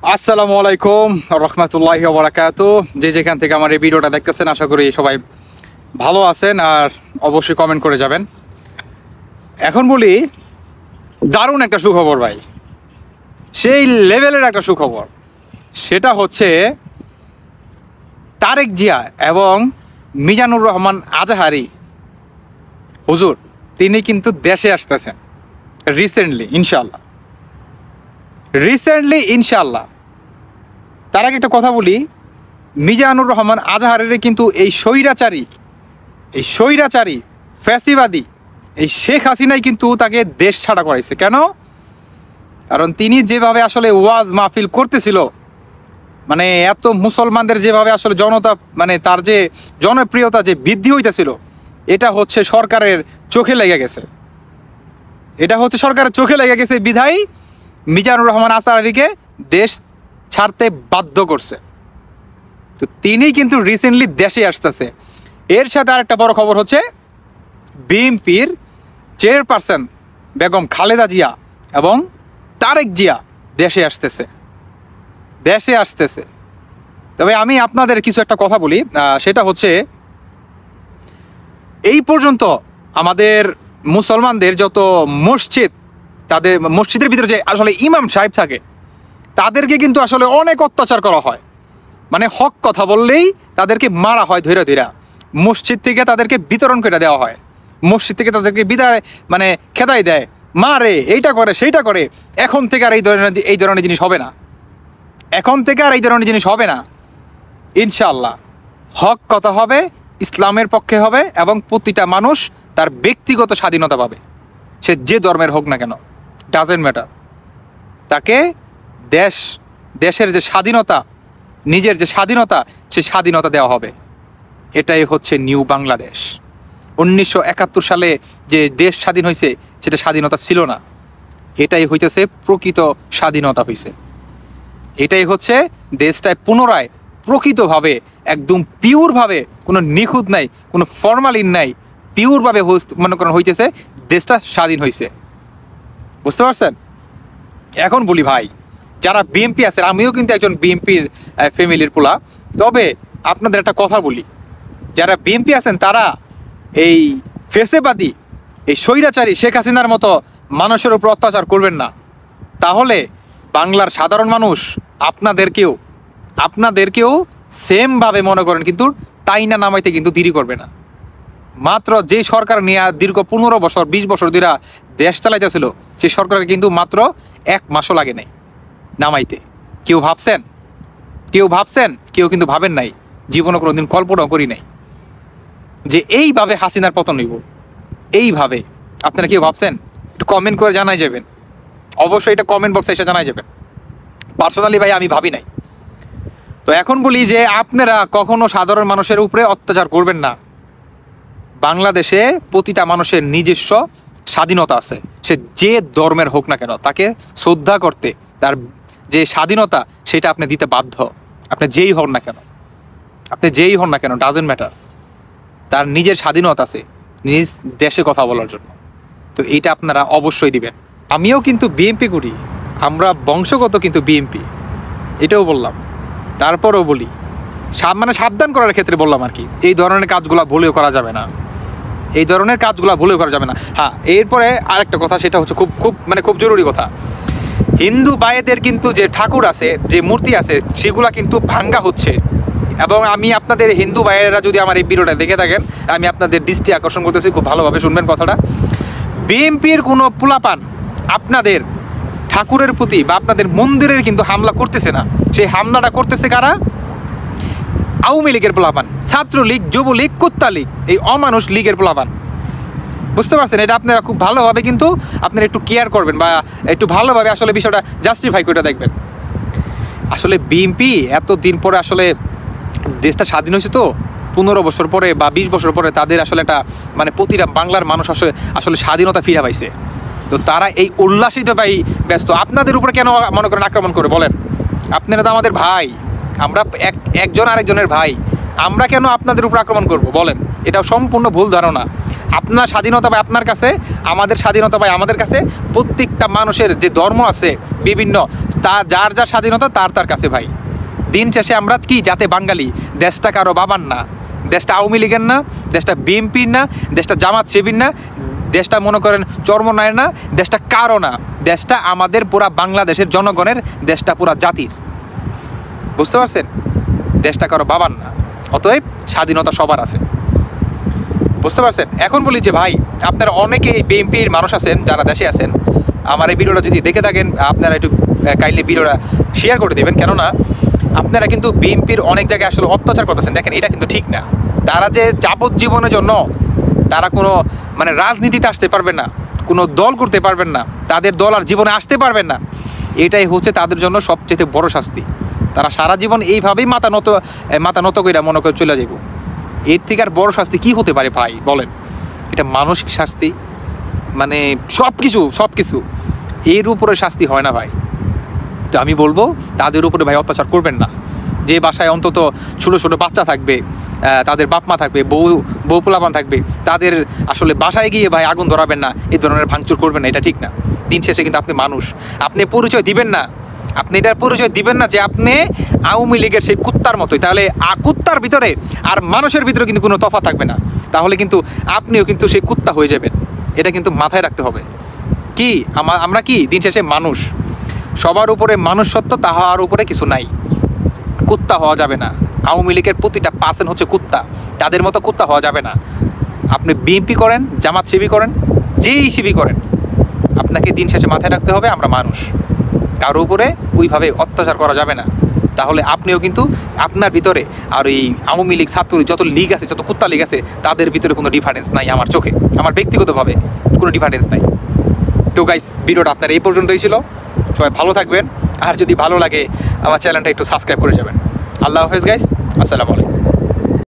আসসালামু আলাইকুম রহমতুল্লাহি ওয়া বারাকাতুহু। যে যেখান থেকে আমার এই ভিডিওটা দেখতেছেন, আশা করি সবাই ভালো আছেন আর অবশ্যই কমেন্ট করে যাবেন। এখন বলি, দারুণ একটা সুখবর ভাই, সেই লেভেলের একটা সুখবর। সেটা হচ্ছে তারেক জিয়া এবং মিজানুর রহমান আজহারি হুজুর, তিনি কিন্তু দেশে আসতেছেন রিসেন্টলি ইনশাল্লাহ। তার আগে একটা কথা বলি, মিজানুর রহমান আজহারের কিন্তু এই স্বৈরাচারী ফ্যাসিবাদী এই শেখ হাসিনাই কিন্তু তাকে দেশ ছাড়া করাইছে। কেন? কারণ তিনি যেভাবে আসলে ওয়াজ মাহফিল করতেছিল, মানে এত মুসলমানদের যেভাবে আসলে জনতা, মানে তার যে জনপ্রিয়তা যে বৃদ্ধি হইতেছিল, এটা হচ্ছে সরকারের চোখে লেগে গেছে। বিধায় মিজানুর রহমান আজহারিকে দেশ ছাড়তে বাধ্য করছে। তো তিনি কিন্তু রিসেন্টলি দেশে আসতেছে। এর সাথে আরেকটা বড় খবর হচ্ছে, বিএনপির চেয়ারপারসন বেগম খালেদা জিয়া এবং তারেক জিয়া দেশে আসতেছে। তবে আমি আপনাদের কিছু একটা কথা বলি, সেটা হচ্ছে এই পর্যন্ত আমাদের মুসলমানদের যত মসজিদ, তাদের মসজিদের ভিতরে যে আসলে ইমাম সাহেব থাকে, তাদেরকে কিন্তু আসলে অনেক অত্যাচার করা হয়। মানে হক কথা বললেই তাদেরকে মারা হয়, ধৈরা মসজিদ থেকে তাদেরকে বিতরণ করে দেওয়া হয়, মসজিদ থেকে তাদেরকে বিদায় মানে খেদাই দেয়, মারে, এইটা করে সেইটা করে। এখন থেকে আর এই ধরনের জিনিস হবে না। ইনশাআল্লাহ হক কথা হবে, ইসলামের পক্ষে হবে এবং প্রতিটা মানুষ তার ব্যক্তিগত স্বাধীনতা পাবে। সে যে ধর্মের হোক না কেন, ডাজেন্ট ম্যাটার। তাকে দেশের যে স্বাধীনতা, নিজের যে স্বাধীনতা, সে স্বাধীনতা দেওয়া হবে। এটাই হচ্ছে নিউ বাংলাদেশ। 1971 সালে যে দেশ স্বাধীন হয়েছে, সেটা স্বাধীনতা ছিল না। এটাই হইতেছে প্রকৃত স্বাধীনতা হয়েছে। এটাই হচ্ছে দেশটায় পুনরায় প্রকৃতভাবে, একদম পিওরভাবে, কোনো নিখুঁত নাই, কোনো ফরমালিন নাই, পিওরভাবে মনে করেন হইতেছে দেশটা স্বাধীন হয়েছে। বুঝতে পারছেন? এখন বলি ভাই, যারা বিএনপি আছেন, আমিও কিন্তু একজন বিএনপির ফ্যামিলির পোলা। তবে আপনাদের একটা কথা বলি, যারা বিএনপি আছেন তারা এই ফেসেবাদী, এই স্বৈরাচারী শেখ হাসিনার মতো মানুষের উপর অত্যাচার করবেন না। তাহলে বাংলার সাধারণ মানুষ আপনাদেরকেও সেমভাবে মনে করেন কিন্তু টাইনা নামাইতে কিন্তু দেরি করবে না। মাত্র যে সরকার নিয়ে দীর্ঘ 15 বছর 20 বছর ধরে দেশ চালাইতেছিল, সেই সরকারের কিন্তু মাত্র 1 মাসও লাগে নাই নামাইতে। কেউ ভাবছেন? কেউ কিন্তু ভাবেন নাই, জীবনে কোনোদিন কল্পনাও করি নাই যে এইভাবে হাসিনার পতন হইব। এইভাবে আপনারা কেউ ভাবছেন? একটু কমেন্ট করে জানাই যাবেন, অবশ্যই এটা কমেন্ট বক্সে এসে জানাই যাবেন। পার্সোনালি ভাই আমি ভাবি নাই। তো এখন বলি যে আপনারা কখনো সাধারণ মানুষের উপরে অত্যাচার করবেন না। বাংলাদেশে প্রতিটা মানুষের নিজস্ব স্বাধীনতা আছে, সে যে ধর্মের হোক না কেন, তাকে শ্রদ্ধা করতে তার যে স্বাধীনতা, সেটা আপনি দিতে বাধ্য। আপনি যেই হন না কেন, ডাজেন্ট ম্যাটার। তার নিজের স্বাধীনতা আছে নিজ দেশে কথা বলার জন্য। তো এইটা আপনারা অবশ্যই দিবেন। আমিও কিন্তু বিএনপি করি, আমরা বংশগত কিন্তু বিএনপি, এটাও বললাম। তারপরেও বলি, মানে সাবধান করার ক্ষেত্রে বললাম আর কি, এই ধরনের কাজগুলো ভুলেও করা যাবে না। হ্যাঁ, এরপরে আরেকটা কথা, সেটা হচ্ছে খুব জরুরি কথা। হিন্দু ভাইদের কিন্তু যে ঠাকুর আছে, যে মূর্তি আছে, সেগুলা কিন্তু ভাঙ্গা হচ্ছে। এবং আমি আপনাদের হিন্দু ভাইয়েরা যদি আমার এই ভিডিওটা দেখে থাকেন, আমি আপনাদের দৃষ্টি আকর্ষণ করতেছি, খুব ভালোভাবে শুনবেন কথাটা। বিএনপির কোনো পোলাপান আপনাদের ঠাকুরের প্রতি বা আপনাদের মন্দিরের কিন্তু হামলা করতেছে না। সেই হামলাটা করতেছে কারা? আওয়ামী লীগের পোলাপান, ছাত্রলীগ, যুবলীগ, কুত্তা লীগ, এই অমানুষ লীগের পোলাপান। বুঝতে পারছেন? এটা আপনারা খুব ভালোভাবে কিন্তু আপনারা একটু কেয়ার করবেন বা একটু ভালোভাবে আসলে বিষয়টা জাস্টিফাই করে দেখবেন। আসলে বিএনপি এতদিন পরে আসলে দেশটা স্বাধীন হয়েছে, তো 15 বছর পরে বা 20 বছর পরে তাদের আসলে একটা মানে প্রতিটা বাংলার মানুষ আসলে স্বাধীনতা ফিরে পাইছে। তো তারা এই উল্লাসিত ভাই ব্যস্ত। আপনাদের উপরে কেন মনে করেন আক্রমণ করে বলেন? আপনারা তো আমাদের ভাই, আমরা একজন আরেকজনের ভাই, আমরা কেন আপনাদের উপর আক্রমণ করব বলেন? এটাও সম্পূর্ণ ভুল ধারণা। আপনার স্বাধীনতা ভাই আপনার কাছে, আমাদের স্বাধীনতা ভাই আমাদের কাছে। প্রত্যেকটা মানুষের যে ধর্ম আছে বিভিন্ন, যার যার স্বাধীনতা তার কাছে ভাই। দিন শেষে আমরা কি যাতে বাঙালি, দেশটা কারো বাবার না, দেশটা আওয়ামী লীগের না, দেশটা বিএনপির না, দেশটা জামাত শিবির না, দেশটা মনে করেন চরমনায়ের না, দেশটা কারো না, দেশটা আমাদের পুরা বাংলাদেশের জনগণের, দেশটা পুরা জাতির। বুঝতে পারছেন? দেশটা কারো বাবার না, অতএব স্বাধীনতা সবার আছে। বুঝতে পারছেন? এখন বলি যে ভাই, আপনারা অনেকে বিএনপির মানুষ আছেন যারা দেশে আছেন, আমার এই ভিডিওটা যদি দেখে থাকেন আপনারা একটু কাইন্ডলি ভিডিওটা শেয়ার করে দেবেন। কেননা আপনারা কিন্তু বিএনপির অনেক জায়গায় আসলে অত্যাচার করতেছেন। দেখেন, এটা কিন্তু ঠিক না। তারা যে যাবজ্জীবনের জন্য তারা কোনো মানে রাজনীতিতে আসতে পারবেন না, কোনো দল করতে পারবেন না, তাদের দল আর জীবনে আসতে পারবেন না। এটাই হচ্ছে তাদের জন্য সবচেয়ে বড় শাস্তি। তারা সারা জীবন এইভাবেই মাথা নত করে মনে করে চলে যাব। এর থেকে আর বড় শাস্তি কি হতে পারে ভাই বলেন? এটা মানসিক শাস্তি, মানে সব কিছু এর উপরে শাস্তি হয় না ভাই। তো আমি বলবো তাদের উপরে ভাই অত্যাচার করবেন না। যে বাসায় অন্তত ছোটো ছোটো বাচ্চা থাকবে, তাদের বাপ মা থাকবে, বউ পোলাপান থাকবে, তাদের আসলে বাসায় গিয়ে ভাই আগুন ধরাবেন না, এই ধরনের ভাঙচুর করবেন না, এটা ঠিক না। দিন শেষে কিন্তু আপনি মানুষ, আপনি পরিচয় দিবেন না, আপনি এটার পরিচয় দিবেন না যে আপনি আওয়ামী লীগের সেই কুত্তার মতোই। তাহলে কুত্তার ভিতরে আর মানুষের ভিতরে কিন্তু কোনো তফাৎ থাকবে না। তাহলে কিন্তু আপনিও কিন্তু সেই কুত্তা হয়ে যাবেন। এটা কিন্তু মাথায় রাখতে হবে। কি আমরা কি দিন শেষে মানুষ, সবার উপরে মানুষ সত্য, তাহার উপরে কিছু নাই। কুত্তা হওয়া যাবে না। আওয়ামী লীগের প্রতিটা পার্সেন্ট হচ্ছে কুত্তা, তাদের মতো কুত্তা হওয়া যাবে না। আপনি বিএনপি করেন, জামাত শিবির করেন, যেই শিবির করেন, আপনাকে দিন শেষে মাথায় রাখতে হবে আমরা মানুষ, কারোর উপরে ওইভাবে অত্যাচার করা যাবে না। তাহলে আপনিও কিন্তু আপনার ভিতরে আর এই আওয়ামী লীগ, ছাত্রলীগ, যত লীগ আছে, যত কুত্তা লীগ আছে, তাদের ভিতরে কোনো ডিফারেন্স নাই আমার চোখে, আমার ব্যক্তিগতভাবে কোনো ডিফারেন্স নাই। তো গাইস, ভিডিওটা আপনার এই পর্যন্তই ছিল। সবাই ভালো থাকবেন, আর যদি ভালো লাগে আমার চ্যানেলটা একটু সাবস্ক্রাইব করে যাবেন। আল্লাহ হাফেজ গাইস, আসসালামু আলাইকুম।